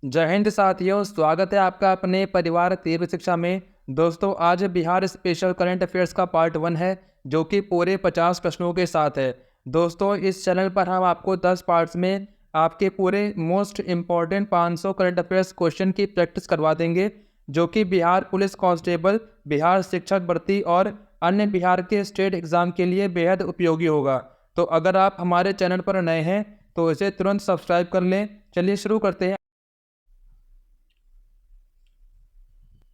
जय हिंद साथियों, स्वागत है आपका अपने परिवार तीव्र शिक्षा में। दोस्तों, आज बिहार स्पेशल करंट अफेयर्स का पार्ट 1 है, जो कि पूरे 50 प्रश्नों के साथ है। दोस्तों, इस चैनल पर हम आपको 10 पार्ट्स में आपके पूरे most important 500 current affairs question की प्रैक्टिस करवा देंगे, जो कि बिहार पुलिस कांस्टेबल, बिहार शिक्षक भर्ती और अन्य बिहार के स्टेट एग्जाम के लिए बेहद उपयोगी होगा। तो अगर आप हमारे चैनल पर नए हैं तो इसे तुरंत सब्सक्राइब कर लें। चलिए शुरू करते हैं।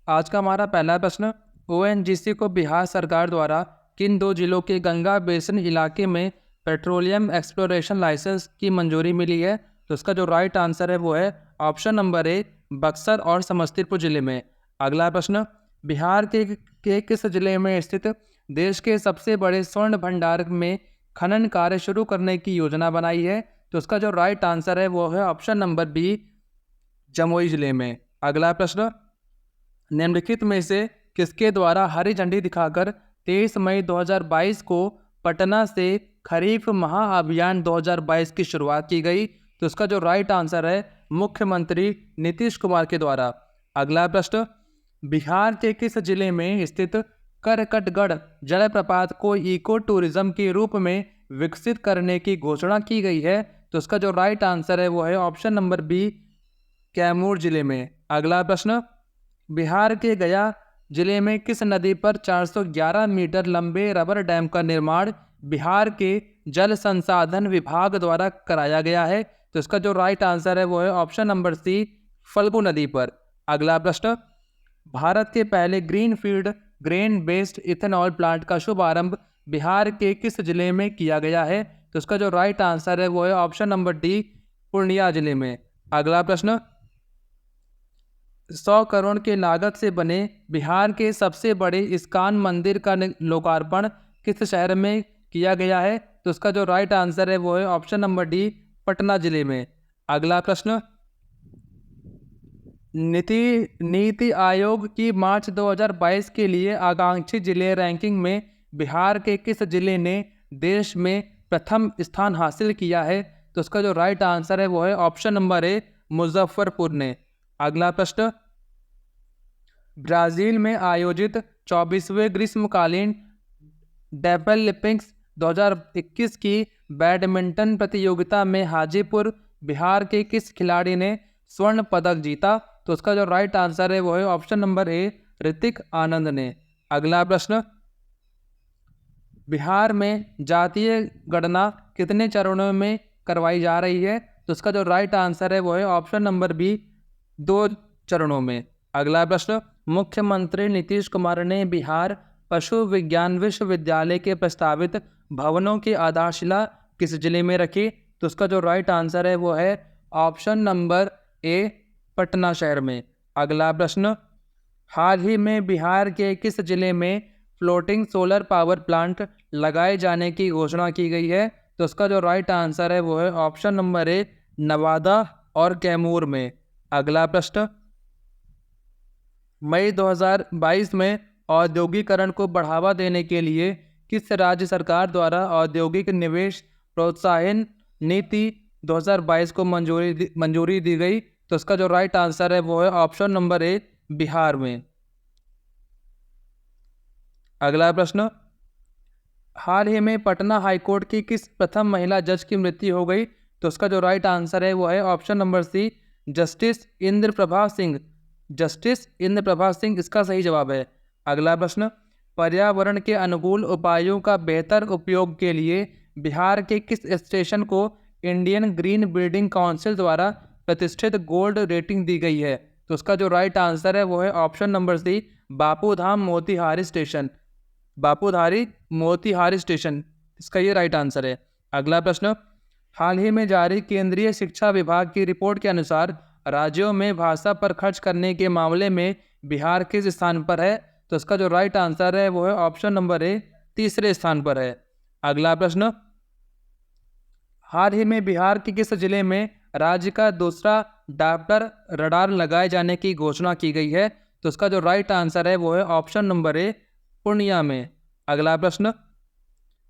आज का हमारा पहला प्रश्न, ओएनजीसी को बिहार सरकार द्वारा किन 2 जिलों के गंगा बेसिन इलाके में पेट्रोलियम एक्सप्लोरेशन लाइसेंस की मंजूरी मिली है? तो इसका जो राइट आंसर है वो है ऑप्शन नंबर ए, बक्सर और समस्तीपुर जिले में। अगला प्रश्न, बिहार के किस जिले में स्थित देश के सबसे बड़े स्वर्ण भंडार में खनन कार्य शुरू करने की योजना बनाई है? तो इसका जो राइट आंसर है वो है ऑप्शन नंबर बी, जमुई जिले में। अगला प्रश्न, निम्नलिखित में से किसके द्वारा हरी झंडी दिखाकर 23 मई 2022 को पटना से खरीफ महाअभियान 2022 की शुरुआत की गई? तो इसका जो राइट आंसर है मुख्यमंत्री नीतीश कुमार के द्वारा। अगला प्रश्न, बिहार के किस जिले में स्थित करकटगढ़ जलप्रपात को इको टूरिज्म के रूप में विकसित करने की घोषणा की गई है? तो इसका जो राइट आंसर है वो है ऑप्शन नंबर बी, कैमूर जिले में। अगला प्रश्न, बिहार के गया जिले में किस नदी पर 411 मीटर लंबे रबर डैम का निर्माण बिहार के जल संसाधन विभाग द्वारा कराया गया है? तो इसका जो राइट आंसर है वो है ऑप्शन नंबर सी, फल्गु नदी पर। अगला प्रश्न, भारत के पहले greenfield grain based ethanol plant का शुभारंभ बिहार के किस जिले में किया गया है? तो इसका जो राइट आंसर है वो है ऑप्शन नंबर डी, पूर्णिया जिले में। अगला प्रश्न, 100 करोड़ के लागत से बने बिहार के सबसे बड़े इस्कॉन मंदिर का लोकार्पण किस शहर में किया गया है? तो उसका जो राइट आंसर है वो है ऑप्शन नंबर डी, पटना जिले में। अगला प्रश्न, नीति आयोग की मार्च 2022 के लिए आकांक्षी जिले रैंकिंग में बिहार के किस जिले ने देश में प्रथम स्थान हासिल किया है? तो उसका जो राइट आंसर है वो है ऑप्शन नंबर ए, मुजफ्फरपुर ने। अगला प्रश्न, ब्राजील में आयोजित 24वें ग्रीष्मकालीन डेफलिम्पिक्स 2021 की बैडमिंटन प्रतियोगिता में हाजीपुर बिहार के किस खिलाड़ी ने स्वर्ण पदक जीता? तो उसका जो राइट आंसर है वो है ऑप्शन नंबर ए, ऋतिक आनंद ने। अगला प्रश्न, बिहार में जातीय गणना कितने चरणों में करवाई जा रही है? तो उसका जो राइट आंसर है वो है ऑप्शन नंबर बी, 2 चरणों में। अगला प्रश्न, मुख्यमंत्री नीतीश कुमार ने बिहार पशु विज्ञान विश्वविद्यालय के प्रस्तावित भवनों की आधारशिला किस जिले में रखी? तो उसका जो राइट आंसर है वो है ऑप्शन नंबर ए, पटना शहर में। अगला प्रश्न, हाल ही में बिहार के किस जिले में फ्लोटिंग सोलर पावर प्लांट लगाए जाने की घोषणा की गई है? तो उसका जो राइट आंसर है वो है ऑप्शन नंबर ए, नवादा और कैमूर में। अगला प्रश्न, मई 2022 में औद्योगिकरण को बढ़ावा देने के लिए किस राज्य सरकार द्वारा औद्योगिक निवेश प्रोत्साहन नीति 2022 को मंजूरी दी गई? तो उसका जो राइट आंसर है वो है ऑप्शन नंबर ए, बिहार में। अगला प्रश्न, हाल ही में पटना हाईकोर्ट की किस प्रथम महिला जज की मृत्यु हो गई? तो उसका जो राइट आंसर है वो है option number C, justice Indra Prabha Singh. Justice Indra Prabha Singh इसका सही जवाब है। अगला प्रश्न, पर्यावरण के अनुकूल उपायों का बेहतर उपयोग के लिए बिहार के किस स्टेशन को इंडियन ग्रीन बिल्डिंग काउंसिल द्वारा प्रतिष्ठित गोल्ड रेटिंग दी गई है? तो उसका जो राइट आंसर है वो है option number C, Bapudham Motihari station. Bapudhari Motihari station, इसका ये राइट आंसर है। अगला प्रश्न, हाल ही में जारी केंद्रीय शिक्षा विभाग की रिपोर्ट के अनुसार राज्यों में भाषा पर खर्च करने के मामले में बिहार किस स्थान पर है? तो इसका जो राइट आंसर है वो है ऑप्शन नंबर ए, तीसरे स्थान पर है। अगला प्रश्न, हाल ही में बिहार के किस जिले में राज्य का दूसरा डॉप्लर रडार लगाए जाने की घोषणा की गई है? तो इसका जो राइट आंसर है वो है ऑप्शन नंबर ए, पूर्णिया में। अगला प्रश्न,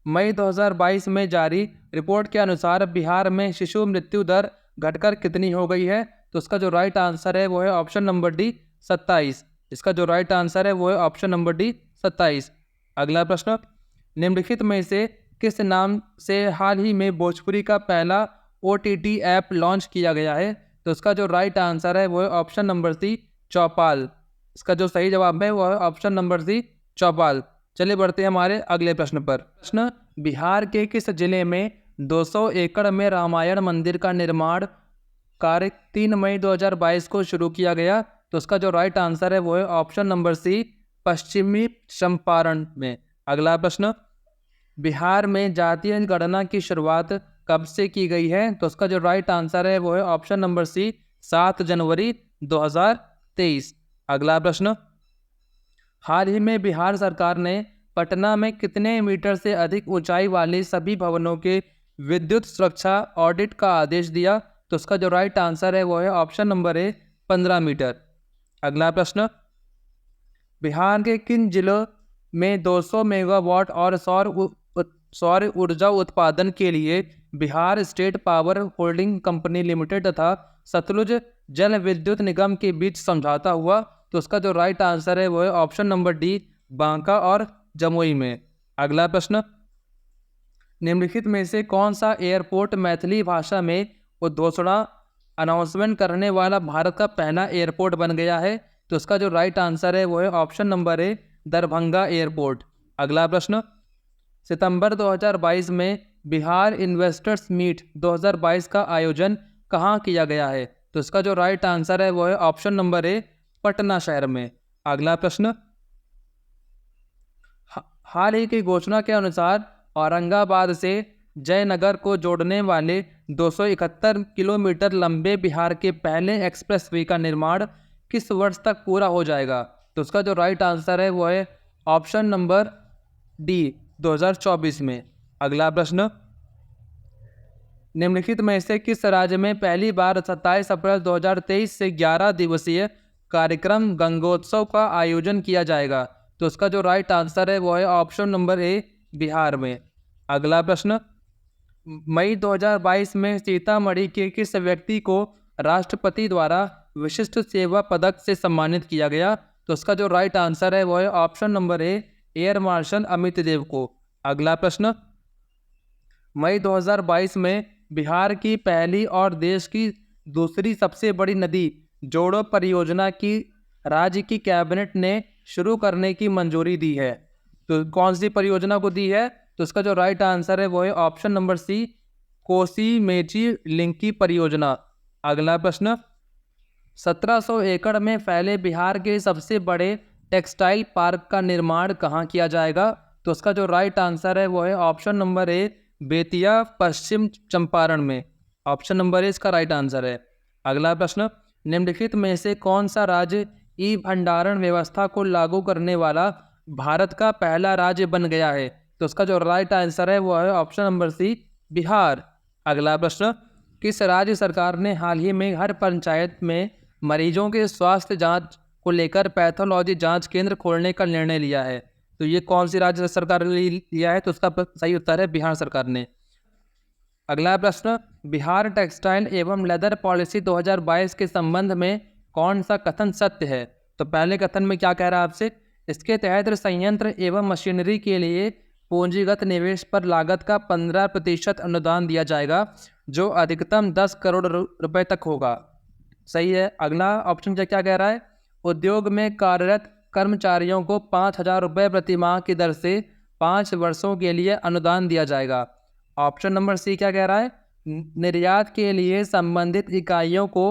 मई 2022 में जारी रिपोर्ट के अनुसार बिहार में शिशु मृत्यु दर घटकर कितनी हो गई है? तो उसका जो राइट आंसर है वो है ऑप्शन नंबर डी 27। इसका जो राइट आंसर है वो है ऑप्शन नंबर डी 27। अगला प्रश्न, निम्नलिखित में से किस नाम से हाल ही में भोजपुरी का पहला OTT ऐप लॉन्च किया गया है? तो इसका जो राइट आंसर है वो है ऑप्शन नंबर सी चौपाल। इसका जो सही जवाब है वो है ऑप्शन नंबर सी चौपाल। चलिए बढ़ते हैं हमारे अगले प्रश्न पर। प्रश्न, बिहार के किस जिले में 200 एकड़ में रामायण मंदिर का निर्माण कार्य 3 मई 2022 को शुरू किया गया? तो उसका जो राइट आंसर है वो है ऑप्शन नंबर सी पश्चिमी चंपारण में। अगला प्रश्न, बिहार में जातीय गणना की शुरुआत कब से की गई है? तो उसका जो राइट आंसर है वो है ऑप्शन नंबर सी 7 जनवरी 2023। अगला प्रश्न, हाल ही में बिहार सरकार ने पटना में कितने मीटर से अधिक ऊंचाई वाले सभी भवनों के विद्युत सुरक्षा ऑडिट का आदेश दिया? तो उसका जो राइट आंसर है वो है ऑप्शन नंबर ए 15 मीटर। अगला प्रश्न, बिहार के किन जिलों में 200 मेगावाट और सौर ऊर्जा उत्पादन के लिए Bihar state power holding company limited तथा सतलुज जल विद्युत निगम के बीच समझौता हुआ? तो उसका जो राइट आंसर है वो है ऑप्शन नंबर डी बांका और जमुई में। अगला प्रश्न, निम्नलिखित में से कौन सा एयरपोर्ट मैथिली भाषा में उद्घोषणा अनाउंसमेंट करने वाला भारत का पहला एयरपोर्ट बन गया है? तो उसका जो राइट आंसर है वो है ऑप्शन नंबर ए दरभंगा एयरपोर्ट। अगला प्रश्न, सितंबर 2022 में बिहार इन्वेस्टर्स मीट 2022 का आयोजन कहाँ किया गया है? तो इसका जो राइट आंसर है वो है ऑप्शन नंबर ए पटना शहर में। अगला प्रश्न, हाल ही की घोषणा के अनुसार औरंगाबाद से जयनगर को जोड़ने वाले 271 किलोमीटर लंबे बिहार के पहले एक्सप्रेसवे का निर्माण किस वर्ष तक पूरा हो जाएगा? तो उसका जो राइट आंसर है वो है ऑप्शन नंबर डी 2024 में। अगला प्रश्न, निम्नलिखित में से किस राज्य में पहली बार 27 अप्रैल 2023 से 11 दिवसीय कार्यक्रम गंगोत्सव का आयोजन किया जाएगा? तो उसका जो राइट आंसर है वो है ऑप्शन नंबर ए बिहार में। अगला प्रश्न, मई 2022 में सीतामढ़ी के किस व्यक्ति को राष्ट्रपति द्वारा विशिष्ट सेवा पदक से सम्मानित किया गया? तो उसका जो राइट आंसर है वो है option number A air marshal Amit Dev को। अगला प्रश्न, मई 2022 में बिहार की पहली और देश की दूसरी सबसे बड़ी नदी जोड़ो परियोजना की राज्य की कैबिनेट ने शुरू करने की मंजूरी दी है। तो कौन सी परियोजना को दी है? तो इसका जो राइट आंसर है वो है option number C Kosi Mechi लिंकी परियोजना। अगला प्रश्न, 1700 एकड़ में फैले बिहार के सबसे बड़े टेक्सटाइल पार्क का निर्माण कहाँ किया जाएगा? तो उसका जो राइट आंसर है वो है ऑप्शन नंबर ए बेतिया पश्चिम चंपारण में। ऑप्शन नंबर ए इसका राइट आंसर है। अगला प्रश्न, निम्नलिखित में से कौन सा राज्य ई भंडारण व्यवस्था को लागू करने वाला भारत का पहला राज्य बन गया है? तो उसका जो राइट आंसर है वो है ऑप्शन नंबर सी बिहार। अगला प्रश्न, किस राज्य सरकार ने हाल ही में हर पंचायत में मरीजों के स्वास्थ्य जांच को लेकर पैथोलॉजी जांच केंद्र खोलने का निर्णय लिया है? तो ये कौन सी राज्य सरकार ने लिया है? तो उसका सही उत्तर है बिहार सरकार ने। अगला प्रश्न, बिहार टेक्सटाइल एवं लेदर पॉलिसी 2022 के संबंध में कौन सा कथन सत्य है? तो पहले कथन में क्या कह रहा है आपसे, इसके तहत संयंत्र एवं मशीनरी के लिए पूंजीगत निवेश पर लागत का 15% अनुदान दिया जाएगा जो अधिकतम 10 करोड़ रुपए तक होगा। सही है। अगला ऑप्शन क्या कह रहा है, उद्योग में कार्यरत कर्मचारियों को 5,000 रुपये प्रति माह की दर से 5 वर्षों के लिए अनुदान दिया जाएगा। ऑप्शन नंबर सी क्या कह रहा है, निर्यात के लिए संबंधित इकाइयों को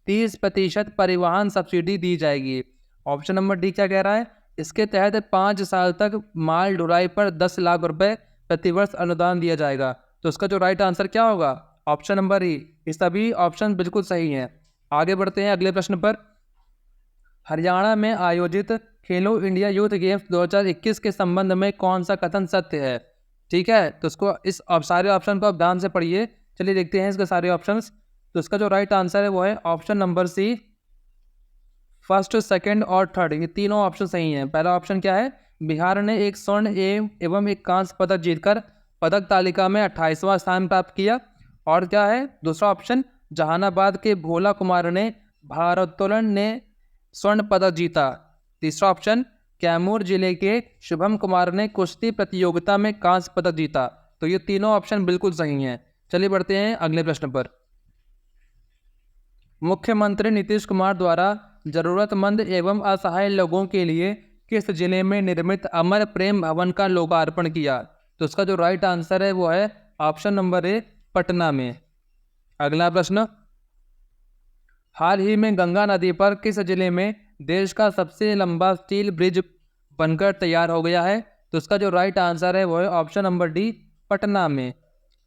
30% परिवहन सब्सिडी दी जाएगी। ऑप्शन नंबर डी क्या कह रहा है, इसके तहत 5 साल तक माल ढुलाई पर 10 लाख रुपए प्रतिवर्ष अनुदान दिया जाएगा। तो इसका जो राइट आंसर क्या होगा, ऑप्शन नंबर ई। ये सभी ऑप्शन बिल्कुल सही हैं। आगे बढ़ते हैं अगले प्रश्न पर। हरियाणा में आयोजित खेलो इंडिया यूथ गेम्स 2021 के संबंध में कौन सा कथन सत्य है? ठीक है, तो इसको इस सारे ऑप्शन को आप ध्यान से पढ़िए। चलिए देखते हैं इसके सारे ऑप्शंस। तो इसका जो राइट आंसर है वो है option number C, first, second और थर्ड, ये तीनों ऑप्शन सही हैं। पहला ऑप्शन क्या है, बिहार ने एक स्वर्ण एवं एक कांस्य पदक जीतकर पदक तालिका में 28वां स्थान प्राप्त किया। और क्या है दूसरा ऑप्शन, जहानाबाद के भोला कुमार ने भारोत्तोलन ने स्वर्ण पदक जीता। तीसरा ऑप्शन, कैमूर जिले के शुभम कुमार ने कुश्ती प्रतियोगिता में कांस्य पदक जीता। तो ये तीनों ऑप्शन बिल्कुल सही हैं। चलिए बढ़ते हैं अगले प्रश्न पर। मुख्यमंत्री नीतीश कुमार द्वारा जरूरतमंद एवं असहाय लोगों के लिए किस जिले में निर्मित अमर प्रेम भवन का लोकार्पण किया? तो उसका जो राइट आंसर है वो है ऑप्शन नंबर ए, पटना में। अगला प्रश्न, हाल ही में गंगा नदी पर किस जिले में देश का सबसे लंबा स्टील ब्रिज बनकर तैयार हो गया है? तो उसका जो राइट आंसर है वो है ऑप्शन नंबर डी, पटना में।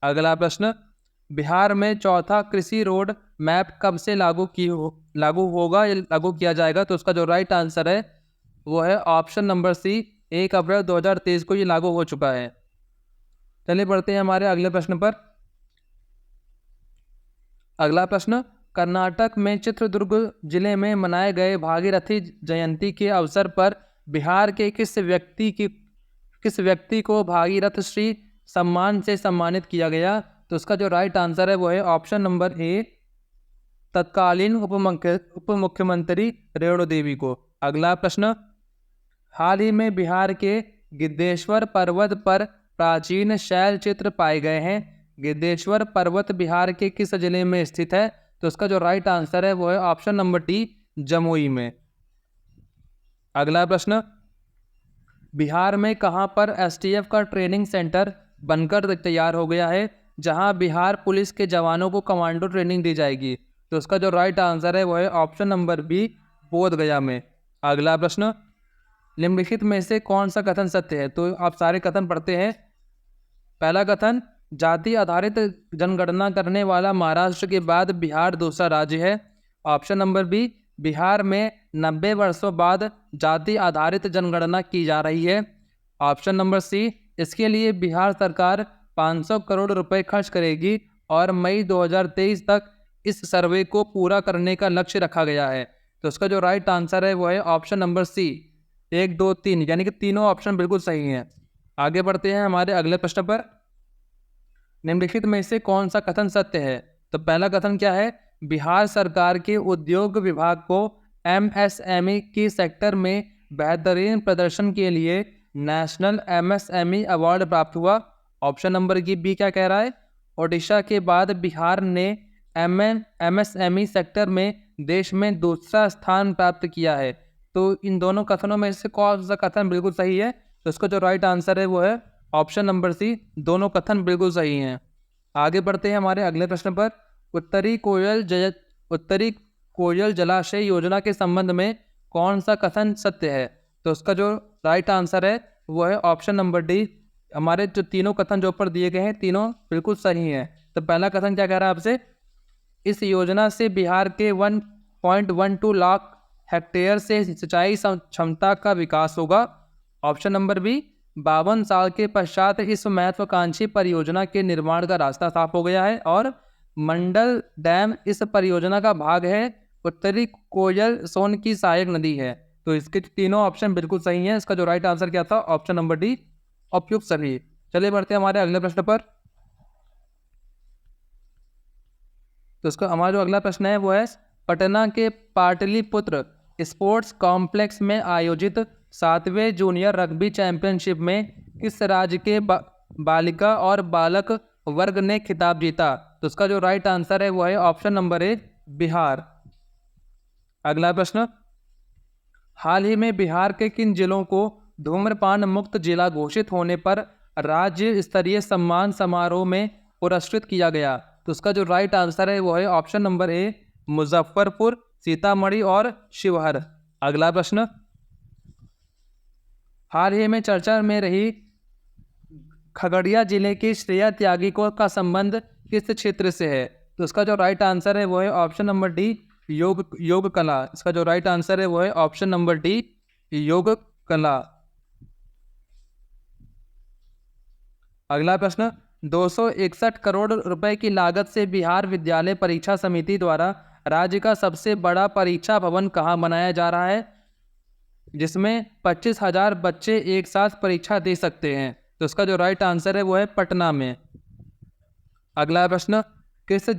अगला प्रश्न, बिहार में चौथा कृषि रोड मैप कब से लागू होगा या लागू किया जाएगा? तो उसका जो राइट आंसर है वो है ऑप्शन नंबर सी, 1 अप्रैल 2023 को ये लागू हो चुका है। चलिए बढ़ते हैं हमारे अगले प्रश्न पर। अगला प्रश्न, कर्नाटक में चित्रदुर्ग जिले में मनाए गए भागीरथी जयंती के अवसर पर बिहार के किस व्यक्ति को भागीरथ श्री सम्मान से सम्मानित किया गया? तो उसका जो राइट आंसर है वो है ऑप्शन नंबर ए, तत्कालीन उप मुख्यमंत्री रेणु देवी को। अगला प्रश्न, हाल ही में बिहार के गिद्धेश्वर पर्वत पर प्राचीन शैल चित्र पाए गए हैं। गिद्धेश्वर पर्वत बिहार के किस जिले में स्थित है? तो उसका जो राइट आंसर है वो है ऑप्शन नंबर डी, जमुई में। अगला प्रश्न, बिहार में कहां पर एसटीएफ का ट्रेनिंग सेंटर बनकर तैयार हो गया है जहां बिहार पुलिस के जवानों को कमांडो ट्रेनिंग दी जाएगी? तो उसका जो राइट आंसर है वो है ऑप्शन नंबर बी, बोधगया में। अगला प्रश्न, निम्नलिखित में से कौन सा कथन सत्य है? तो आप सारे कथन पढ़ते हैं। पहला कथन, जाति आधारित जनगणना करने वाला महाराष्ट्र के बाद बिहार दूसरा राज्य है। ऑप्शन नंबर बी, बिहार में 90 वर्षों बाद जाति आधारित जनगणना की जा रही है। ऑप्शन नंबर सी, इसके लिए बिहार सरकार 500 करोड़ रुपए खर्च करेगी और मई 2023 तक इस सर्वे को पूरा करने का लक्ष्य रखा गया है। तो उसका जो राइट आंसर है वो है ऑप्शन नंबर सी, 1, 2, 3, यानी कि तीनों ऑप्शन बिल्कुल सही हैं। आगे बढ़ते हैं हमारे अगले प्रश्न पर। निम्नलिखित में से कौन सा कथन सत्य है? तो पहला कथन क्या है, बिहार सरकार के उद्योग विभाग को एमएसएमई की सेक्टर में बेहतरीन प्रदर्शन के लिए नेशनल एमएसएमई अवार्ड प्राप्त हुआ। ऑप्शन नंबर की बी क्या कह रहा है, ओडिशा के बाद बिहार ने एमएसएमई सेक्टर में देश में दूसरा स्थान प्राप्त किया है। तो इन दोनों कथनों में से कौन सा कथन बिल्कुल सही है? तो इसका जो राइट आंसर है वो है ऑप्शन नंबर सी, दोनों कथन बिल्कुल सही हैं। आगे बढ़ते हैं हमारे अगले प्रश्न पर। उत्तरी कोयल जलाशय योजना के संबंध में कौन सा कथन सत्य है? तो उसका जो राइट आंसर है वो है ऑप्शन नंबर डी। हमारे जो तीनों कथन जो ऊपर दिए गए हैं तीनों बिल्कुल सही हैं। तो पहला कथन क्या कह रहा है आपसे, इस योजना से बिहार के 1.12 लाख हेक्टेयर से सिंचाई क्षमता का विकास होगा। ऑप्शन नंबर बी, 52 साल के पश्चात इस महत्वाकांक्षी परियोजना के निर्माण का रास्ता साफ हो गया है। और मंडल डैम इस परियोजना का भाग है। उत्तरी कोयल सोन की सहायक नदी है। तो इसके तीनों ऑप्शन बिल्कुल सही हैं। इसका जो राइट आंसर क्या था, ऑप्शन नंबर डी, उपयुक्त सभी। चलिए बढ़ते हैं हमारे अगले प्रश्न पर। तो इसका हमारा जो अगला प्रश्न है वो है, पटना के पाटलिपुत्र स्पोर्ट्स कॉम्प्लेक्स में आयोजित 7वें जूनियर रग्बी चैंपियनशिप में किस राज्य के बालिका और बालक वर्ग ने खिताब जीता? तो उसका जो राइट आंसर है वो है ऑप्शन नंबर ए, बिहार। अगला प्रश्न, हाल ही में बिहार के किन जिलों को धूम्रपान मुक्त जिला घोषित होने पर राज्य स्तरीय सम्मान समारोह में पुरस्कृत किया गया? तो उसका जो राइट आंसर है वो है ऑप्शन नंबर ए, मुजफ्फरपुर, सीतामढ़ी और शिवहर। अगला प्रश्न, हाल ही में चर्चा में रही खगड़िया जिले की श्रेया त्यागी का संबंध किस क्षेत्र से है? तो उसका जो राइट आंसर है वो है ऑप्शन नंबर डी, योग कला। इसका जो राइट आंसर है वो है ऑप्शन नंबर डी, योग कला। अगला प्रश्न, 261 करोड़ रुपए की लागत से बिहार विद्यालय परीक्षा समिति द्वारा राज्य का सबसे बड़ा परीक्षा भवन कहाँ बनाया जा रहा है जिसमें 25,000 बच्चे एक साथ परीक्षा दे सकते हैं? तो इसका जो राइट आंसर है वो है पटना में। अगला प्रश्न, किस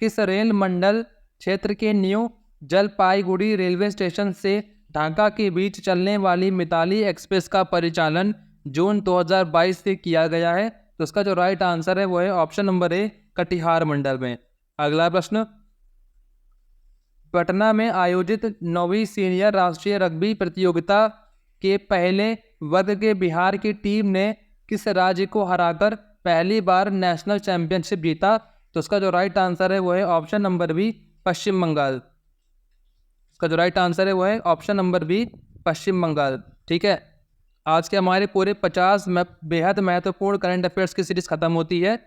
किस रेल मंडल क्षेत्र के न्यू जलपाईगुड़ी रेलवे स्टेशन से ढाका के बीच चलने वाली मिताली एक्सप्रेस का परिचालन जून 2022 से किया गया है? तो इसका जो राइट आंसर है वो है ऑप्शन नंबर ए, कटिहार मंडल में। अगला प्रश्न, पटना में आयोजित 9वीं सीनियर राष्ट्रीय रग्बी प्रतियोगिता के पहले वर्ग के बिहार की टीम ने किस राज्य को हराकर पहली बार नेशनल चैंपियनशिप जीता? तो इसका जो राइट आंसर है वो है ऑप्शन नंबर बी, पश्चिम बंगाल। इसका जो राइट आंसर है वो है ऑप्शन नंबर बी, पश्चिम बंगाल। ठीक है, आज के हमारे पूरे 50 बेहद महत्वपूर्ण करंट अफेयर्स की सीरीज खत्म होती है।